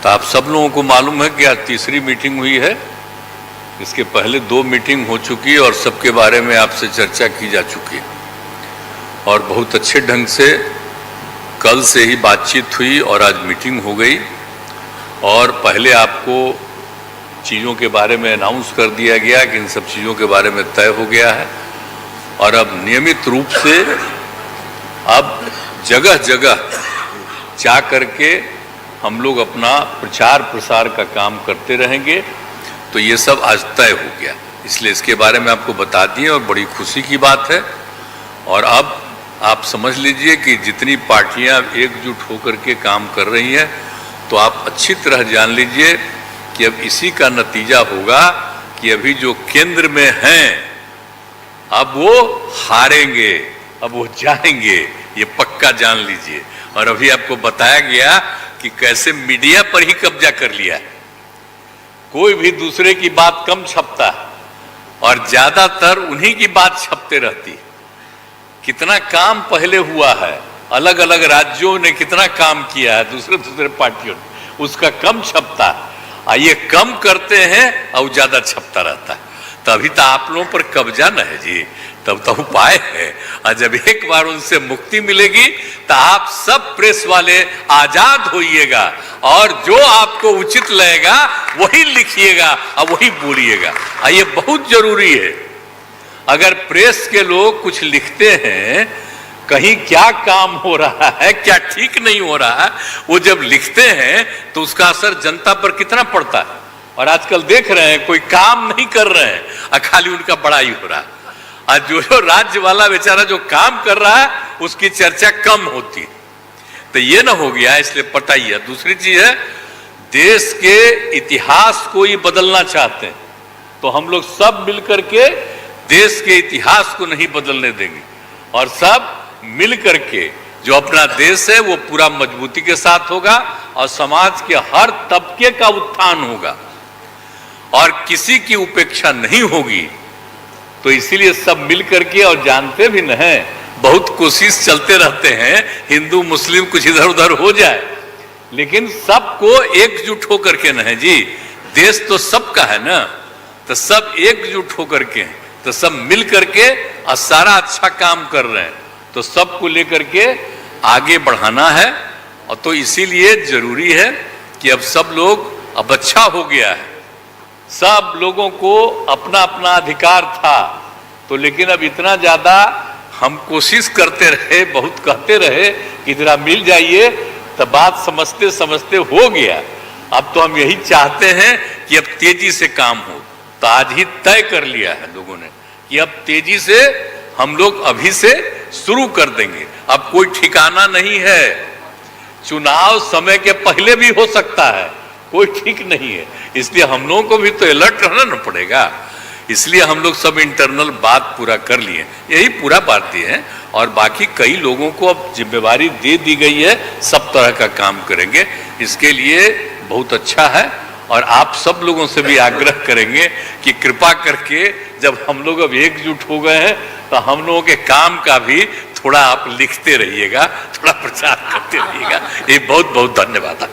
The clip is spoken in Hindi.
तो आप सब लोगों को मालूम है कि आज तीसरी मीटिंग हुई है। इसके पहले 2 मीटिंग हो चुकी है और सबके बारे में आपसे चर्चा की जा चुकी है और बहुत अच्छे ढंग से कल से ही बातचीत हुई और आज मीटिंग हो गई। और पहले आपको चीज़ों के बारे में अनाउंस कर दिया गया कि इन सब चीज़ों के बारे में तय हो गया है और अब नियमित रूप से अब जगह जगह जा करके हम लोग अपना प्रचार प्रसार का काम करते रहेंगे। तो ये सब आज तय हो गया, इसलिए इसके बारे में आपको बता दिए और बड़ी खुशी की बात है। और अब आप समझ लीजिए कि जितनी पार्टियां एकजुट होकर के काम कर रही हैं, तो आप अच्छी तरह जान लीजिए कि अब इसी का नतीजा होगा कि अभी जो केंद्र में हैं अब वो हारेंगे, अब वो जाएंगे, ये पक्का जान लीजिए। और अभी आपको बताया गया कि कैसे मीडिया पर ही कब्जा कर लिया है, कोई भी दूसरे की बात कम छपता है और ज्यादातर उन्हीं की बात छपते रहती है। कितना काम पहले हुआ है, अलग अलग राज्यों ने कितना काम किया है दूसरे पार्टियों ने, उसका कम छपता है। ये कम करते हैं और ज्यादा छपता रहता है। तभी तो आप लोगों पर कब्जा न है जी, तब तो उपाय है। और जब एक बार उनसे मुक्ति मिलेगी तो आप सब प्रेस वाले आजाद होइएगा और जो आपको उचित लगेगा वही लिखिएगा और वही बोलिएगा। ये बहुत जरूरी है। अगर प्रेस के लोग कुछ लिखते हैं, कहीं क्या काम हो रहा है, क्या ठीक नहीं हो रहा है, वो जब लिखते हैं तो उसका असर जनता पर कितना पड़ता है। और आजकल देख रहे हैं कोई काम नहीं कर रहे हैं और खाली उनका बड़ाई हो रहा है। आज जो राज्य वाला बेचारा जो काम कर रहा है उसकी चर्चा कम होती है। तो ये ना हो गया, इसलिए पता ही है। दूसरी चीज है, देश के इतिहास को ही बदलना चाहते हैं तो हम लोग सब मिलकर के देश के इतिहास को नहीं बदलने देंगे और सब मिल करके जो अपना देश है वो पूरा मजबूती के साथ होगा और समाज के हर तबके का उत्थान होगा और किसी की उपेक्षा नहीं होगी। तो इसीलिए सब मिल करके, और जानते भी न हैं, बहुत कोशिश चलते रहते हैं हिंदू मुस्लिम कुछ इधर उधर हो जाए, लेकिन सबको एकजुट होकर के न है जी, देश तो सबका है ना, तो सब एकजुट होकर के, तो सब मिल करके और सारा अच्छा काम कर रहे हैं। तो सबको लेकर के आगे बढ़ाना है। और तो इसीलिए जरूरी है कि अब सब लोग, अब अच्छा हो गया है, सब लोगों को अपना अपना अधिकार था, तो लेकिन अब इतना ज्यादा हम कोशिश करते रहे, बहुत कहते रहे कि जरा मिल जाइए, तो बात समझते समझते हो गया। अब तो हम यही चाहते हैं कि अब तेजी से काम हो। तो आज ही तय कर लिया है लोगों ने कि अब तेजी से हम लोग अभी से शुरू कर देंगे। अब कोई ठिकाना नहीं है, चुनाव समय के पहले भी हो सकता है, कोई ठीक नहीं है। इसलिए हम लोगों को भी तो अलर्ट रहना न पड़ेगा। इसलिए हम लोग सब इंटरनल बात पूरा कर लिए, यही पूरा बातें हैं। और बाकी कई लोगों को अब जिम्मेवारी दे दी गई है, सब तरह का काम करेंगे। इसके लिए बहुत अच्छा है और आप सब लोगों से भी आग्रह करेंगे कि कृपा करके जब हम लोग अब एकजुट हो गए हैं तो हम लोगों के काम का भी थोड़ा आप लिखते रहिएगा, थोड़ा प्रचार करते रहिएगा। ये बहुत बहुत धन्यवाद।